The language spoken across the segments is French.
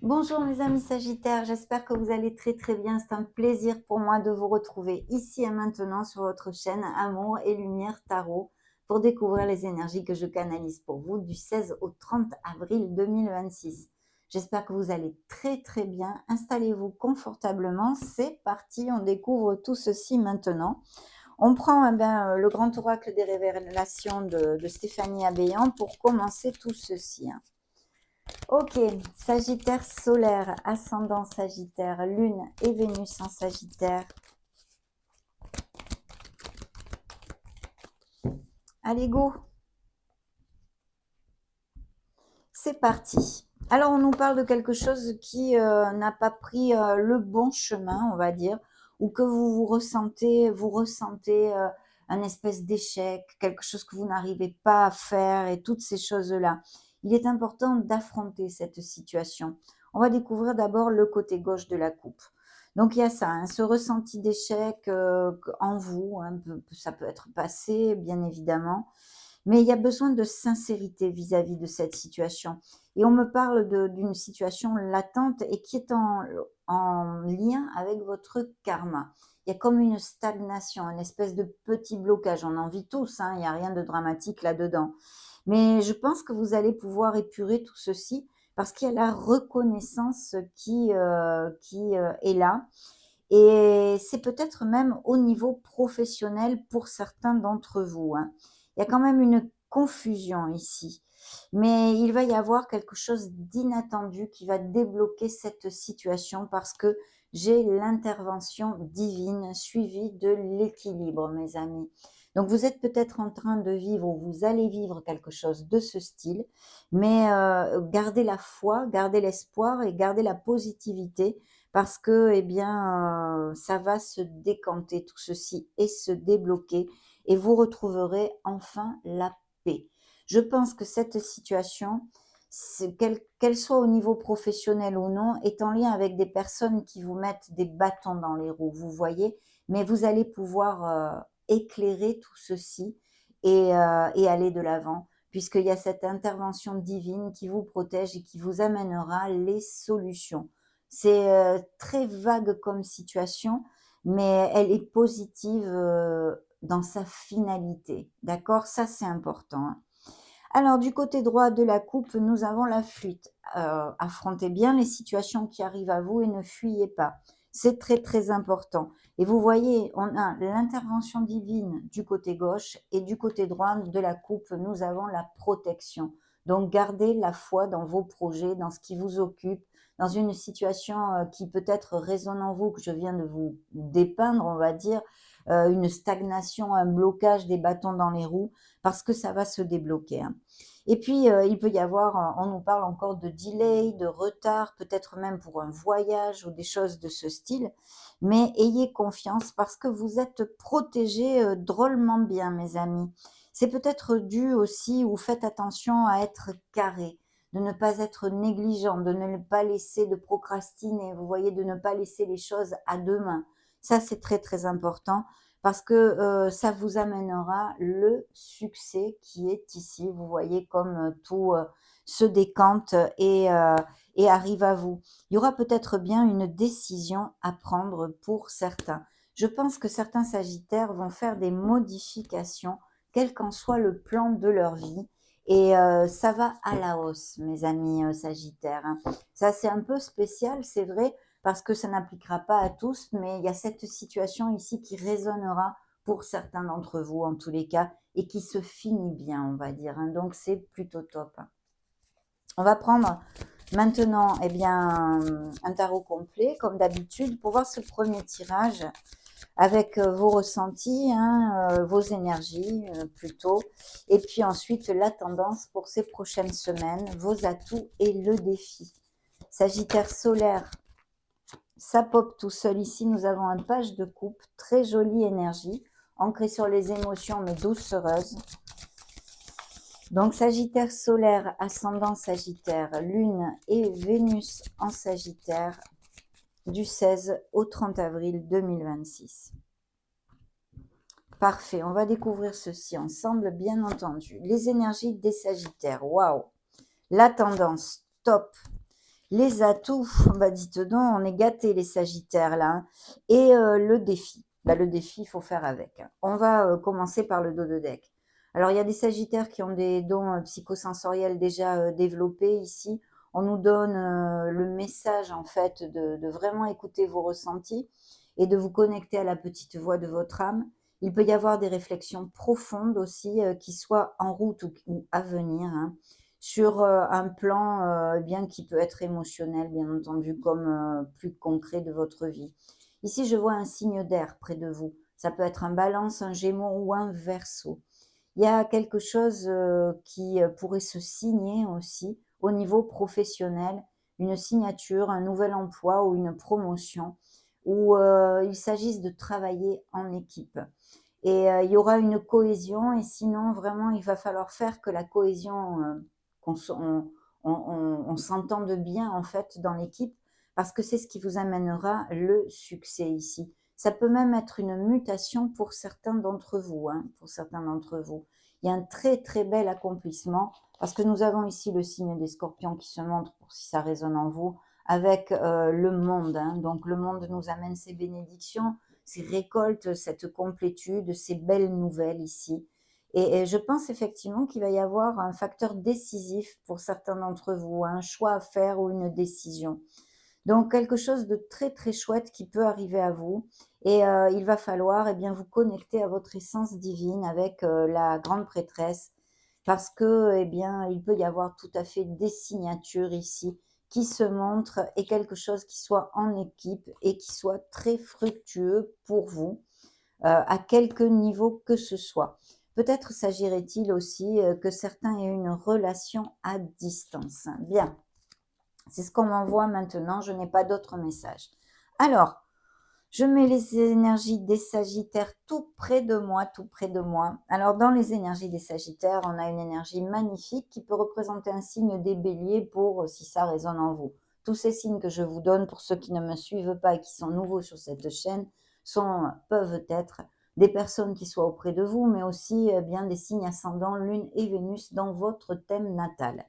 Bonjour mes amis Sagittaires, j'espère que vous allez très bien. C'est un plaisir pour moi de vous retrouver ici et maintenant sur votre chaîne Amour et Lumière Tarot pour découvrir les énergies que je canalise pour vous du 16 au 30 avril 2026. J'espère que vous allez très bien. Installez-vous confortablement. C'est parti, on découvre tout ceci maintenant. On prend le grand oracle des révélations de Stéphanie Abéant pour commencer tout ceci. Ok, Sagittaire solaire, ascendant Sagittaire, Lune et Vénus en Sagittaire. Allez, go! C'est parti. Alors, on nous parle de quelque chose qui n'a pas pris le bon chemin, on va dire, ou que vous ressentez un espèce d'échec, quelque chose que vous n'arrivez pas à faire et toutes ces choses-là. Il est important d'affronter cette situation. On va découvrir d'abord le côté gauche de la coupe. Donc, il y a ça, hein, ce ressenti d'échec en vous, hein, ça peut être passé, bien évidemment, mais il y a besoin de sincérité vis-à-vis de cette situation. Et on me parle d'une situation latente et qui est en lien avec votre karma. Il y a comme une stagnation, une espèce de petit blocage. On en vit tous, hein, il n'y a rien de dramatique là-dedans. Mais je pense que vous allez pouvoir épurer tout ceci parce qu'il y a la reconnaissance qui est là. Et c'est peut-être même au niveau professionnel pour certains d'entre vous, hein. Il y a quand même une confusion ici, mais il va y avoir quelque chose d'inattendu qui va débloquer cette situation parce que j'ai l'intervention divine suivie de l'équilibre, mes amis. Donc vous êtes peut-être en train de vivre ou vous allez vivre quelque chose de ce style, mais gardez la foi, gardez l'espoir et gardez la positivité parce que, eh bien, ça va se décanter tout ceci et se débloquer et vous retrouverez enfin la paix. Je pense que cette situation, qu'elle soit au niveau professionnel ou non, est en lien avec des personnes qui vous mettent des bâtons dans les roues, vous voyez, mais vous allez pouvoir éclairer tout ceci et aller de l'avant, puisqu'il y a cette intervention divine qui vous protège et qui vous amènera les solutions. C'est très vague comme situation, mais elle est positive dans sa finalité. D'accord? Ça, c'est important, hein. Alors, du côté droit de la coupe, nous avons la fuite. Affrontez bien les situations qui arrivent à vous et ne fuyez pas. C'est très important. Et vous voyez, on a l'intervention divine du côté gauche et du côté droit de la coupe, nous avons la protection. Donc, gardez la foi dans vos projets, dans ce qui vous occupe, dans une situation qui peut-être résonne en vous, que je viens de vous dépeindre, on va dire, une stagnation, un blocage, des bâtons dans les roues, parce que ça va se débloquer, hein. Et puis, il peut y avoir, on nous parle encore de delay, de retard, peut-être même pour un voyage ou des choses de ce style. Mais ayez confiance parce que vous êtes protégés drôlement bien, mes amis. C'est peut-être dû aussi, ou faites attention à être carré, de ne pas être négligent, de ne pas laisser, de procrastiner, vous voyez, de ne pas laisser les choses à demain. Ça, c'est très important parce que ça vous amènera le succès qui est ici. Vous voyez comme tout se décante et arrive à vous. Il y aura peut-être bien une décision à prendre pour certains. Je pense que certains Sagittaires vont faire des modifications, quel qu'en soit le plan de leur vie. Et ça va à la hausse, mes amis Sagittaires, hein. Ça, c'est un peu spécial, c'est vrai, parce que ça n'appliquera pas à tous, mais il y a cette situation ici qui résonnera pour certains d'entre vous, en tous les cas, et qui se finit bien, on va dire, hein. Donc, c'est plutôt top, hein. On va prendre maintenant eh bien, un tarot complet, comme d'habitude, pour voir ce premier tirage avec vos ressentis, hein, vos énergies plutôt, et puis ensuite la tendance pour ces prochaines semaines, vos atouts et le défi. Sagittaire solaire, ça pop tout seul ici. Nous avons un page de coupe, très jolie énergie, ancrée sur les émotions mais doucereuse. Donc Sagittaire solaire, ascendant Sagittaire, Lune et Vénus en Sagittaire, du 16 au 30 avril 2026. Parfait, on va découvrir ceci ensemble, bien entendu. Les énergies des Sagittaires, waouh! La tendance, top! Les atouts, bah dites donc, on est gâtés les Sagittaires là, hein. Et le défi, bah, le défi, il faut faire avec, hein. On va commencer par le dos de deck. Alors, il y a des Sagittaires qui ont des dons psychosensoriels déjà développés ici. On nous donne le message en fait de vraiment écouter vos ressentis et de vous connecter à la petite voix de votre âme. Il peut y avoir des réflexions profondes aussi qui soient en route ou à venir, hein, sur un plan bien qui peut être émotionnel, bien entendu, comme plus concret de votre vie. Ici, je vois un signe d'air près de vous. Ça peut être un balance, un gémeaux ou un verso. Il y a quelque chose qui pourrait se signer aussi au niveau professionnel, une signature, un nouvel emploi ou une promotion, où il s'agisse de travailler en équipe. Et il y aura une cohésion et sinon vraiment il va falloir faire que la cohésion, qu'on se on s'entende bien en fait dans l'équipe parce que c'est ce qui vous amènera le succès ici. Ça peut même être une mutation pour certains d'entre vous, hein, pour certains d'entre vous. Il y a un très, très bel accomplissement parce que nous avons ici le signe des Scorpions qui se montre pour si ça résonne en vous avec, le monde, hein. Donc le monde nous amène ses bénédictions, ces récoltes, cette complétude, ces belles nouvelles ici. Et je pense effectivement qu'il va y avoir un facteur décisif pour certains d'entre vous, un choix à faire ou une décision. Donc quelque chose de très très chouette qui peut arriver à vous et il va falloir eh bien vous connecter à votre essence divine avec la grande prêtresse parce que eh bien il peut y avoir tout à fait des signatures ici qui se montrent et quelque chose qui soit en équipe et qui soit très fructueux pour vous à quelque niveau que ce soit. Peut-être s'agirait-il aussi que certains aient une relation à distance. Bien, c'est ce qu'on m'envoie maintenant, je n'ai pas d'autres messages. Alors, je mets les énergies des Sagittaires tout près de moi, tout près de moi. Alors, dans les énergies des Sagittaires, on a une énergie magnifique qui peut représenter un signe des Béliers pour si ça résonne en vous. Tous ces signes que je vous donne, pour ceux qui ne me suivent pas et qui sont nouveaux sur cette chaîne, peuvent être des personnes qui soient auprès de vous, mais aussi bien des signes ascendants Lune et Vénus dans votre thème natal.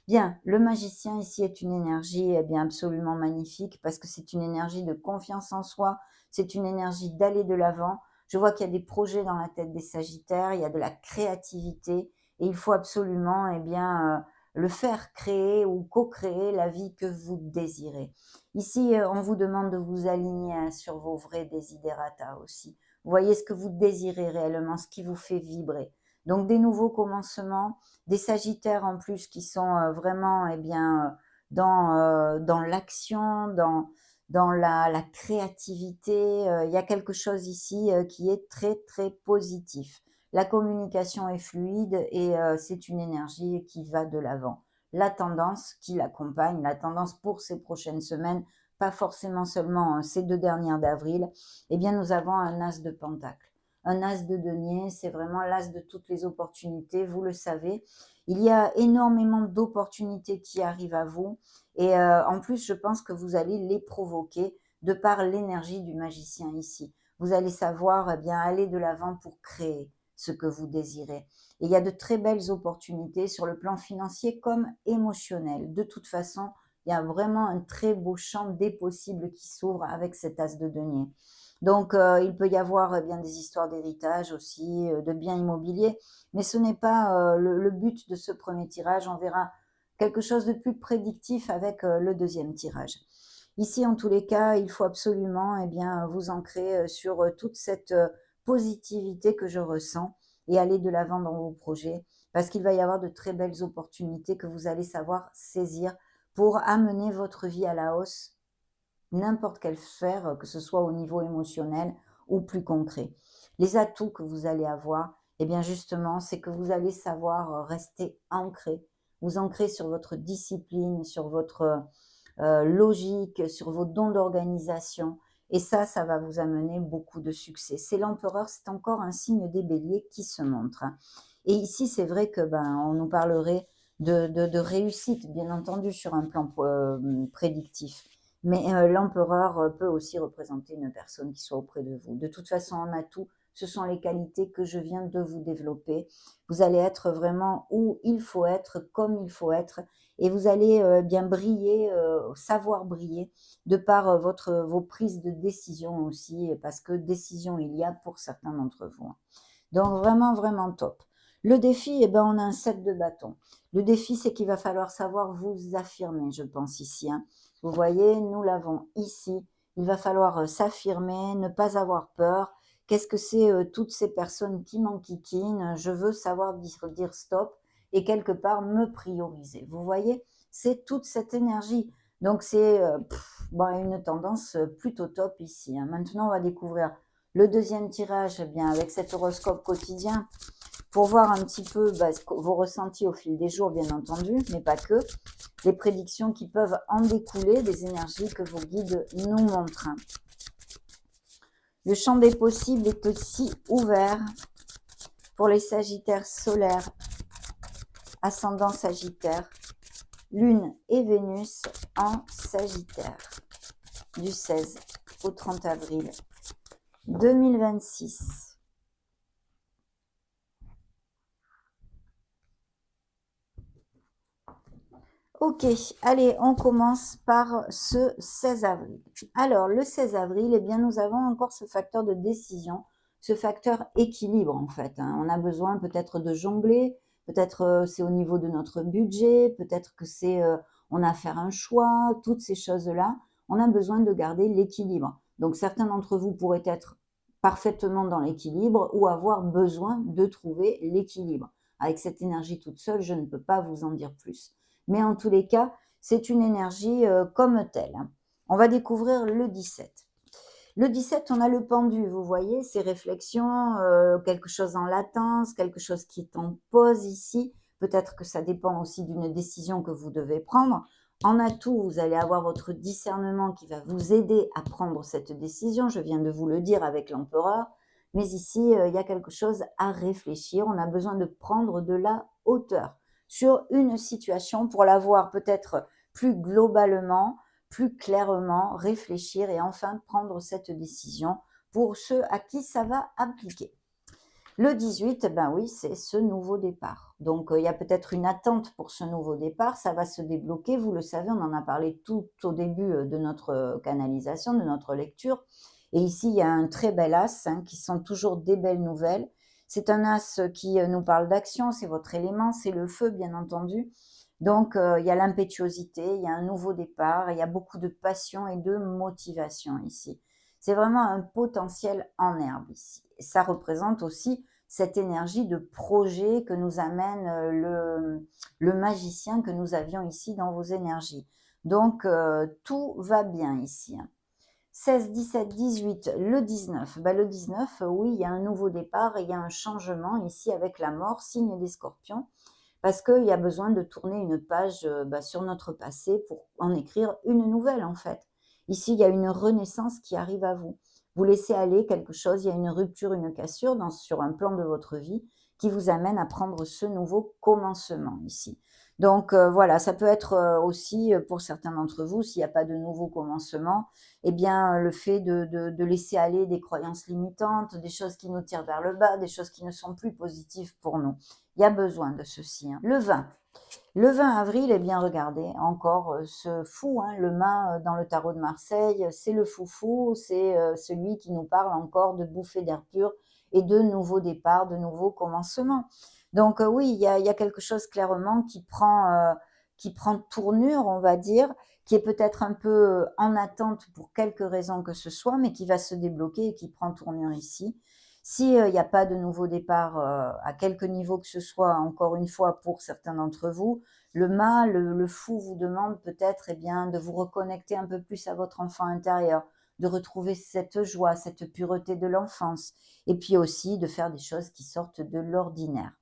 Bien, le magicien ici est une énergie eh bien absolument magnifique parce que c'est une énergie de confiance en soi, c'est une énergie d'aller de l'avant. Je vois qu'il y a des projets dans la tête des Sagittaires, il y a de la créativité et il faut absolument eh bien le faire créer ou co-créer la vie que vous désirez. Ici, on vous demande de vous aligner sur vos vrais desiderata aussi. Vous voyez ce que vous désirez réellement, ce qui vous fait vibrer. Donc des nouveaux commencements, des Sagittaires en plus qui sont vraiment eh bien, dans l'action, dans la créativité. Il y a quelque chose ici qui est très, très positif. La communication est fluide et c'est une énergie qui va de l'avant. La tendance qui l'accompagne, la tendance pour ces prochaines semaines, pas forcément seulement ces 2 dernières d'avril, eh bien nous avons un as de pentacle. Un as de denier, c'est vraiment l'as de toutes les opportunités, vous le savez. Il y a énormément d'opportunités qui arrivent à vous et en plus, je pense que vous allez les provoquer de par l'énergie du magicien ici. Vous allez savoir eh bien aller de l'avant pour créer ce que vous désirez. Et il y a de très belles opportunités sur le plan financier comme émotionnel. De toute façon, il y a vraiment un très beau champ des possibles qui s'ouvre avec cet as de denier. Donc, il peut y avoir bien des histoires d'héritage aussi, de biens immobiliers, mais ce n'est pas le but de ce premier tirage. On verra quelque chose de plus prédictif avec le deuxième tirage. Ici, en tous les cas, il faut absolument eh bien, vous ancrer sur toute cette positivité que je ressens et aller de l'avant dans vos projets parce qu'il va y avoir de très belles opportunités que vous allez savoir saisir pour amener votre vie à la hausse n'importe quelle sphère, que ce soit au niveau émotionnel ou plus concret. Les atouts que vous allez avoir, eh bien justement, c'est que vous allez savoir rester ancré, vous ancrer sur votre discipline, sur votre logique, sur vos dons d'organisation. Et ça va vous amener beaucoup de succès. C'est l'empereur, c'est encore un signe des béliers qui se montre, hein. Et ici, c'est vrai que on nous parlerait de réussite, bien entendu, sur un plan prédictif. Mais l'empereur peut aussi représenter une personne qui soit auprès de vous. De toute façon, en atout, ce sont les qualités que je viens de vous développer. Vous allez être vraiment où il faut être, comme il faut être. et vous allez bien briller, savoir briller de par vos prises de décision aussi, parce que décision il y a pour certains d'entre vous, hein. Donc vraiment, vraiment top. Le défi, eh ben, on a un 7 de bâton. Le défi, c'est qu'il va falloir savoir vous affirmer, je pense ici, hein. Vous voyez, nous l'avons ici. Il va falloir s'affirmer, ne pas avoir peur. Qu'est-ce que c'est toutes ces personnes qui m'enquiquinent? Je veux savoir dire stop et quelque part me prioriser. Vous voyez, c'est toute cette énergie. Donc c'est une tendance plutôt top ici, hein. Maintenant, on va découvrir le deuxième tirage, eh bien, avec cet horoscope quotidien, pour voir un petit peu vos ressentis au fil des jours, bien entendu, mais pas que, les prédictions qui peuvent en découler, des énergies que vos guides nous montrent. Le champ des possibles est aussi ouvert pour les Sagittaires solaires, ascendant Sagittaire, Lune et Vénus en Sagittaire, du 16 au 30 avril 2026. Ok, allez, on commence par ce 16 avril. Alors, le 16 avril, eh bien, nous avons encore ce facteur de décision, ce facteur équilibre, en fait, hein. On a besoin peut-être de jongler, peut-être c'est au niveau de notre budget, peut-être que c'est on a à faire un choix, toutes ces choses-là, on a besoin de garder l'équilibre. Donc, certains d'entre vous pourraient être parfaitement dans l'équilibre ou avoir besoin de trouver l'équilibre. Avec cette énergie toute seule, je ne peux pas vous en dire plus. Mais en tous les cas, c'est une énergie comme telle, hein. On va découvrir le 17. Le 17, on a le pendu, vous voyez, ces réflexions, quelque chose en latence, quelque chose qui est en pause ici. Peut-être que ça dépend aussi d'une décision que vous devez prendre. En atout, vous allez avoir votre discernement qui va vous aider à prendre cette décision. Je viens de vous le dire avec l'empereur. Mais ici, il y a quelque chose à réfléchir. On a besoin de prendre de la hauteur sur une situation pour la voir peut-être plus globalement, plus clairement, réfléchir et enfin prendre cette décision pour ceux à qui ça va appliquer. Le 18, ben oui, c'est ce nouveau départ. Donc, il y a peut-être une attente pour ce nouveau départ. Ça va se débloquer. Vous le savez, on en a parlé tout au début de notre canalisation, de notre lecture. Et ici, il y a un très bel as, hein, qui sont toujours des belles nouvelles. C'est un as qui nous parle d'action, c'est votre élément, c'est le feu, bien entendu. Donc, il y a l'impétuosité, il y a un nouveau départ, il y a beaucoup de passion et de motivation ici. C'est vraiment un potentiel en herbe ici. Et ça représente aussi cette énergie de projet que nous amène le magicien que nous avions ici dans vos énergies. Donc, tout va bien ici, hein. 16, 17, 18, le 19. Le 19, oui, il y a un nouveau départ et il y a un changement ici avec la mort, signe des scorpions, parce qu'il y a besoin de tourner une page sur notre passé pour en écrire une nouvelle, en fait. Ici, il y a une renaissance qui arrive à vous. Vous laissez aller quelque chose, il y a une rupture, une cassure sur un plan de votre vie qui vous amène à prendre ce nouveau commencement ici. Donc voilà, ça peut être aussi pour certains d'entre vous, s'il n'y a pas de nouveau commencement, eh bien le fait de laisser aller des croyances limitantes, des choses qui nous tirent vers le bas, des choses qui ne sont plus positives pour nous. Il y a besoin de ceci, hein. Le 20. Le 20 avril, eh bien regardez, encore ce fou, hein, le mât dans le tarot de Marseille, c'est le foufou, c'est celui qui nous parle encore de bouffées d'air pur et de nouveaux départs, de nouveaux commencements. Donc oui, il y a quelque chose clairement qui prend tournure, on va dire, qui est peut-être un peu en attente pour quelque raison que ce soit, mais qui va se débloquer et qui prend tournure ici. Si il n'y a pas de nouveau départ à quelque niveau que ce soit, encore une fois, pour certains d'entre vous, le mât, le fou vous demande peut-être bien de vous reconnecter un peu plus à votre enfant intérieur, de retrouver cette joie, cette pureté de l'enfance, et puis aussi de faire des choses qui sortent de l'ordinaire.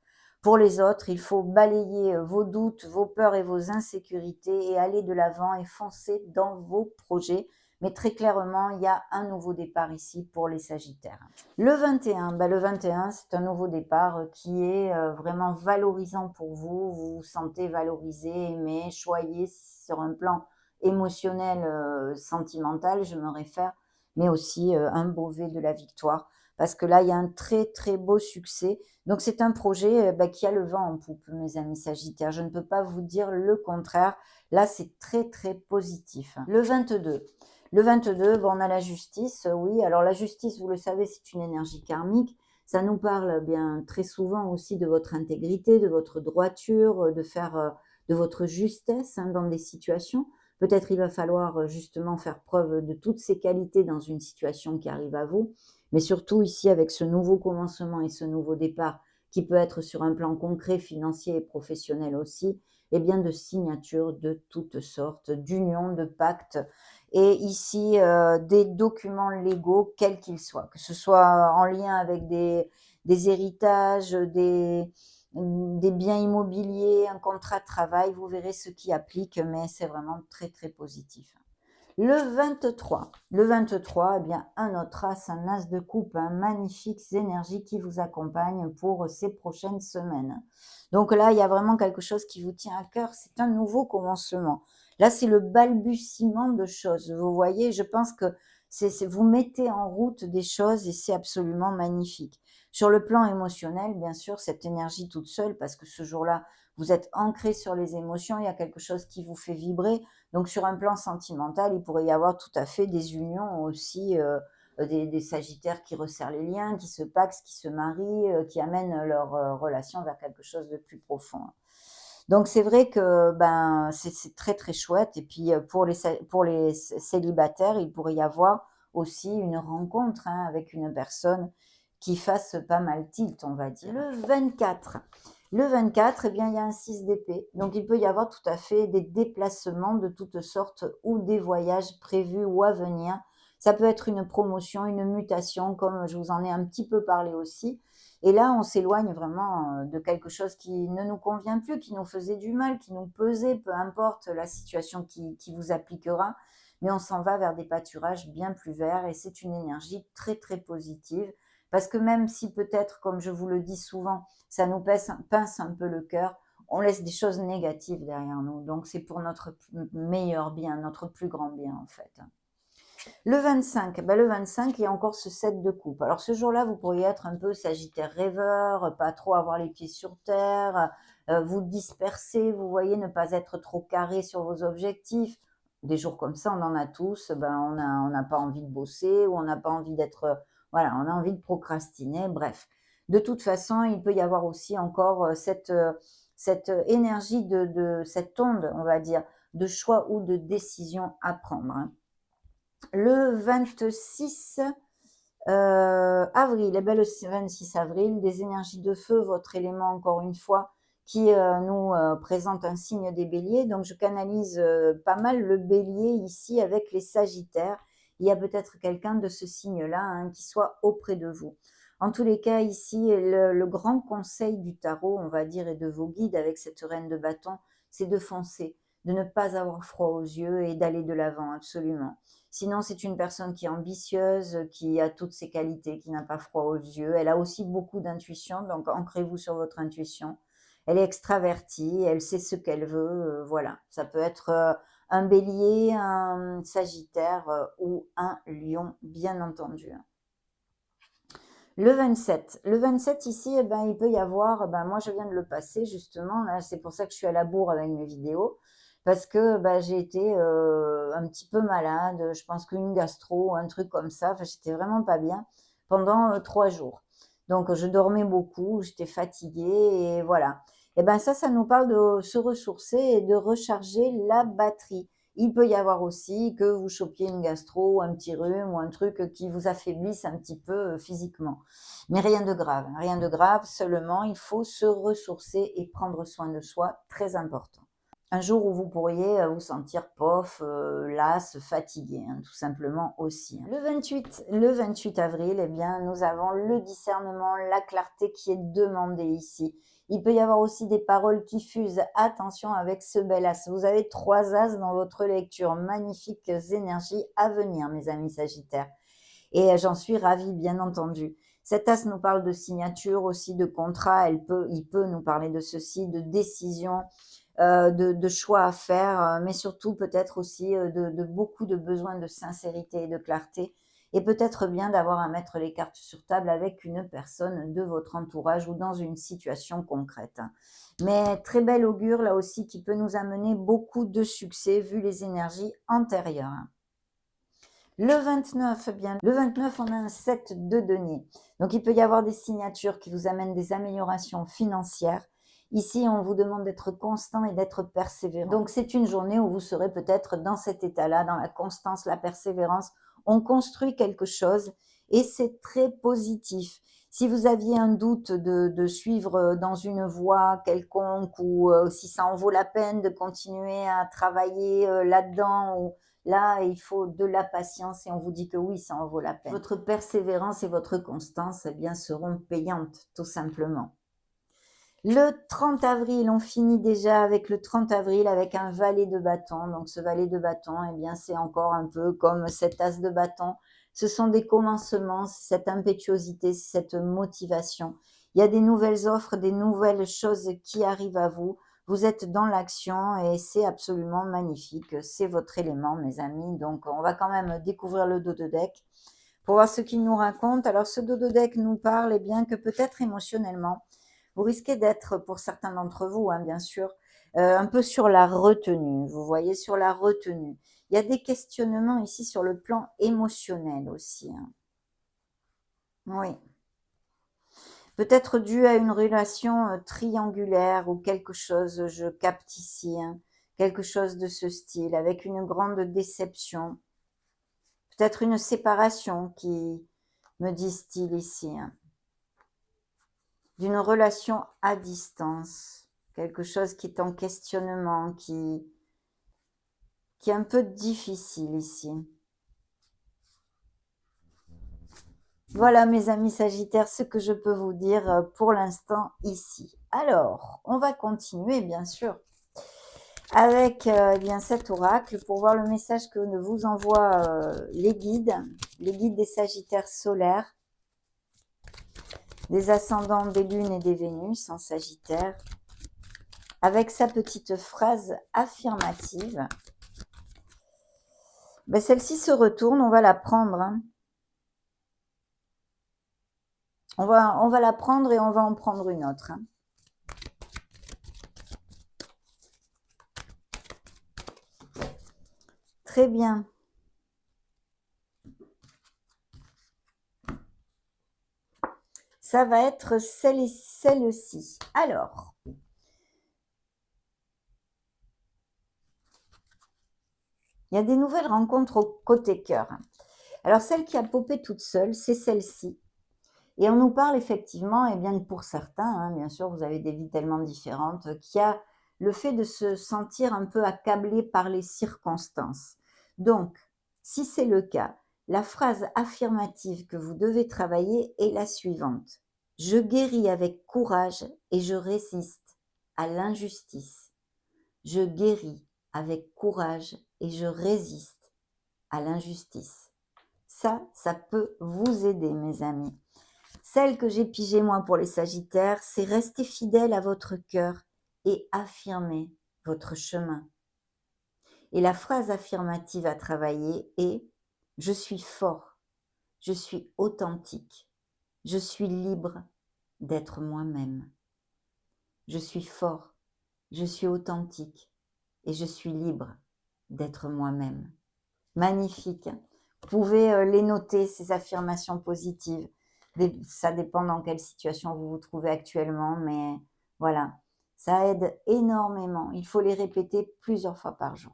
Pour les autres, il faut balayer vos doutes, vos peurs et vos insécurités et aller de l'avant et foncer dans vos projets. Mais très clairement, il y a un nouveau départ ici pour les Sagittaires. Le 21, le 21, c'est un nouveau départ qui est vraiment valorisant pour vous. Vous vous sentez valorisé, aimé, choyé sur un plan émotionnel, sentimental, je me réfère, mais aussi un brevet de la victoire. parce que là, il y a un très, très beau succès. Donc, c'est un projet qui a le vent en poupe, mes amis Sagittaires. Je ne peux pas vous dire le contraire. Là, c'est très, très positif. Le 22. Le 22, bon, on a la justice, oui. Alors, la justice, vous le savez, c'est une énergie karmique. Ça nous parle bien très souvent aussi de votre intégrité, de votre droiture, de votre justesse dans des situations. Peut-être il va falloir justement faire preuve de toutes ces qualités dans une situation qui arrive à vous, mais surtout ici avec ce nouveau commencement et ce nouveau départ qui peut être sur un plan concret, financier et professionnel aussi, et bien de signatures de toutes sortes, d'unions, de pactes, et ici des documents légaux, quels qu'ils soient, que ce soit en lien avec des héritages, des biens immobiliers, un contrat de travail, vous verrez ce qui applique, mais c'est vraiment très, très positif. Le 23, eh bien, un autre as, un as de coupe, un magnifique énergie qui vous accompagne pour ces prochaines semaines. Donc là, il y a vraiment quelque chose qui vous tient à cœur, c'est un nouveau commencement. Là, c'est le balbutiement de choses. Vous voyez, je pense que vous mettez en route des choses et c'est absolument magnifique. Sur le plan émotionnel, bien sûr, cette énergie toute seule, parce que ce jour-là, vous êtes ancré sur les émotions, il y a quelque chose qui vous fait vibrer. Donc sur un plan sentimental, il pourrait y avoir tout à fait des unions aussi, des sagittaires qui resserrent les liens, qui se paxent, qui se marient, qui amènent leur relation vers quelque chose de plus profond. Donc c'est vrai que ben c'est très très chouette. Et puis pour les célibataires, il pourrait y avoir aussi une rencontre avec une personne qui fasse pas mal tilt, on va dire. Le 24, eh bien, il y a un 6 d'épée. Donc, il peut y avoir tout à fait des déplacements de toutes sortes ou des voyages prévus ou à venir. Ça peut être une promotion, une mutation, comme je vous en ai un petit peu parlé aussi. Et là, on s'éloigne vraiment de quelque chose qui ne nous convient plus, qui nous faisait du mal, qui nous pesait, peu importe la situation qui vous appliquera. Mais on s'en va vers des pâturages bien plus verts et c'est une énergie très, très positive. Parce que même si peut-être, comme je vous le dis souvent, ça nous pince un peu le cœur, on laisse des choses négatives derrière nous. Donc c'est pour notre meilleur bien, notre plus grand bien en fait. Le 25, il y a encore ce 7 de coupe. Alors ce jour-là, vous pourriez être un peu sagittaire rêveur, pas trop avoir les pieds sur terre, vous disperser, vous voyez, ne pas être trop carré sur vos objectifs. Des jours comme ça, on en a tous, on n'a pas envie de bosser ou on n'a pas envie d'être, voilà, on a envie de procrastiner, bref. De toute façon, il peut y avoir aussi encore cette énergie cette onde, on va dire, de choix ou de décision à prendre. Le 26 avril, eh ben, le 26 avril, des énergies de feu, votre élément encore une fois, qui nous présente un signe des béliers. Donc je canalise pas mal le bélier ici avec les sagittaires. Il y a peut-être quelqu'un de ce signe-là qui soit auprès de vous. En tous les cas, ici, le grand conseil du tarot, on va dire, et de vos guides avec cette reine de bâton, c'est de foncer, de ne pas avoir froid aux yeux et d'aller de l'avant, absolument. Sinon, c'est une personne qui est ambitieuse, qui a toutes ses qualités, qui n'a pas froid aux yeux. Elle a aussi beaucoup d'intuition, donc ancrez-vous sur votre intuition. Elle est extravertie, elle sait ce qu'elle veut, voilà. Ça peut être un bélier, un sagittaire ou un lion, bien entendu. Le 27 ici, eh ben, il peut y avoir, moi je viens de le passer justement, là c'est pour ça que je suis à la bourre avec mes vidéos, parce que j'ai été un petit peu malade, je pense qu'une gastro, un truc comme ça, enfin j'étais vraiment pas bien pendant 3 jours. Donc je dormais beaucoup, j'étais fatiguée et voilà. Et ben ça nous parle de se ressourcer et de recharger la batterie. Il peut y avoir aussi que vous chopiez une gastro ou un petit rhume ou un truc qui vous affaiblisse un petit peu physiquement. Mais rien de grave, seulement il faut se ressourcer et prendre soin de soi, très important. Un jour où vous pourriez vous sentir pof, las, fatigué, tout simplement aussi. Le 28 avril, eh bien, nous avons le discernement, la clarté qui est demandée ici. Il peut y avoir aussi des paroles qui fusent. Attention avec ce bel as. Vous avez 3 as dans votre lecture. Magnifiques énergies à venir, mes amis sagittaires. Et j'en suis ravie, bien entendu. Cet as nous parle de signature, aussi de contrat. Il peut nous parler de ceci, de décision, de choix à faire, mais surtout peut-être aussi de beaucoup de besoins de sincérité et de clarté. et peut-être bien d'avoir à mettre les cartes sur table avec une personne de votre entourage ou dans une situation concrète. Mais très bel augure là aussi qui peut nous amener beaucoup de succès vu les énergies antérieures. Le 29, bien, le 29, on a un 7 de denier. Donc, il peut y avoir des signatures qui vous amènent des améliorations financières. Ici, on vous demande d'être constant et d'être persévérant. Donc, c'est une journée où vous serez peut-être dans cet état-là, dans la constance, la persévérance. On construit quelque chose et c'est très positif. Si vous aviez un doute de suivre dans une voie quelconque ou si ça en vaut la peine de continuer à travailler là-dedans ou là, il faut de la patience et on vous dit que oui, ça en vaut la peine. Votre persévérance et votre constance, eh bien, seront payantes, tout simplement. Le 30 avril, on finit déjà avec le 30 avril avec un valet de bâton. Donc, ce valet de bâton, eh bien, c'est encore un peu comme cet as de bâton. Ce sont des commencements, cette impétuosité, cette motivation. Il y a des nouvelles offres, des nouvelles choses qui arrivent à vous. Vous êtes dans l'action et c'est absolument magnifique. C'est votre élément, mes amis. Donc, on va quand même découvrir le dododeck pour voir ce qu'il nous raconte. Alors, ce dododeck nous parle, eh bien, que peut-être émotionnellement, vous risquez d'être, pour certains d'entre vous, hein, bien sûr, un peu sur la retenue. Vous voyez, sur la retenue. Il y a des questionnements ici sur le plan émotionnel aussi. Hein. Oui. Peut-être dû à une relation triangulaire ou quelque chose, je capte ici, hein, quelque chose de ce style, avec une grande déception. Peut-être une séparation qui me disent-ils ici. Hein. D'une relation à distance, quelque chose qui est en questionnement, qui est un peu difficile ici. Voilà mes amis Sagittaires, ce que je peux vous dire pour l'instant ici. Alors, on va continuer bien sûr avec bien cet oracle pour voir le message que vous envoient les guides des Sagittaires solaires, des ascendants des lunes et des Vénus en Sagittaire, avec sa petite phrase affirmative. Ben, celle-ci se retourne, on va la prendre. Hein. On va la prendre et on va en prendre une autre. Hein. Très bien. Ça va être celle-ci. Alors, il y a des nouvelles rencontres au côté cœur. Alors, celle qui a popé toute seule, c'est celle-ci. Et on nous parle effectivement, et bien que pour certains, hein, bien sûr, vous avez des vies tellement différentes, qu'il y a le fait de se sentir un peu accablé par les circonstances. Donc, si c'est le cas, la phrase affirmative que vous devez travailler est la suivante. Je guéris avec courage et je résiste à l'injustice. Je guéris avec courage et je résiste à l'injustice. Ça peut vous aider, mes amis. Celle que j'ai pigée, moi, pour les Sagittaires, c'est rester fidèle à votre cœur et affirmer votre chemin. Et la phrase affirmative à travailler est « Je suis fort, je suis authentique, je suis libre d'être moi-même. Je suis fort, je suis authentique et je suis libre d'être moi-même. » Magnifique. Vous pouvez les noter, ces affirmations positives. Ça dépend dans quelle situation vous vous trouvez actuellement, mais voilà, ça aide énormément. Il faut les répéter plusieurs fois par jour.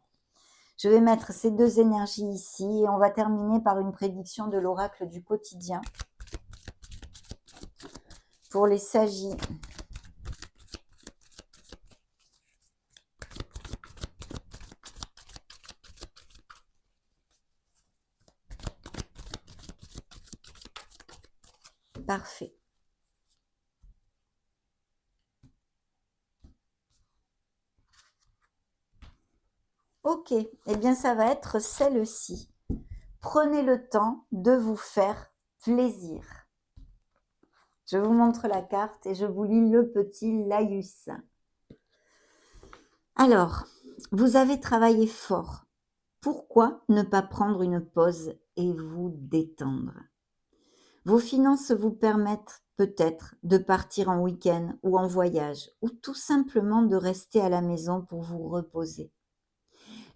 Je vais mettre ces deux énergies ici et on va terminer par une prédiction de l'oracle du quotidien. Pour les Sagis. Parfait. Ok, eh bien ça va être celle-ci. Prenez le temps de vous faire plaisir. Je vous montre la carte et je vous lis le petit laïus. Alors, vous avez travaillé fort. Pourquoi ne pas prendre une pause et vous détendre. Vos finances vous permettent peut-être de partir en week-end ou en voyage, ou tout simplement de rester à la maison pour vous reposer.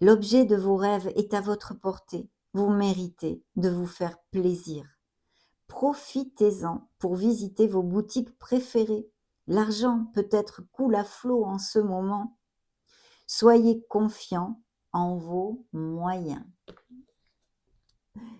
L'objet de vos rêves est à votre portée. Vous méritez de vous faire plaisir. Profitez-en pour visiter vos boutiques préférées. L'argent peut-être coule à flot en ce moment. Soyez confiants en vos moyens.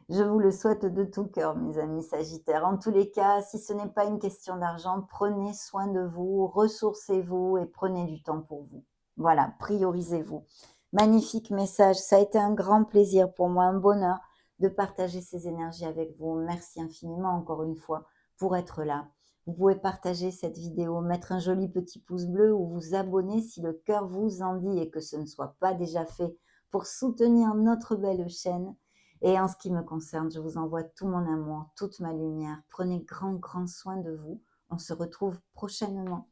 Je vous le souhaite de tout cœur, mes amis Sagittaires. En tous les cas, si ce n'est pas une question d'argent, prenez soin de vous, ressourcez-vous et prenez du temps pour vous. Voilà, priorisez-vous. Magnifique message. Ça a été un grand plaisir pour moi, un bonheur de partager ces énergies avec vous. Merci infiniment encore une fois pour être là. Vous pouvez partager cette vidéo, mettre un joli petit pouce bleu ou vous abonner si le cœur vous en dit et que ce ne soit pas déjà fait pour soutenir notre belle chaîne. Et en ce qui me concerne, je vous envoie tout mon amour, toute ma lumière. Prenez grand soin de vous. On se retrouve prochainement.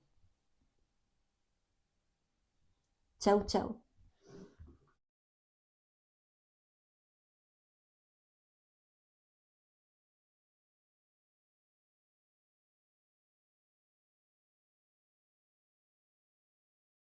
Ciao, ciao.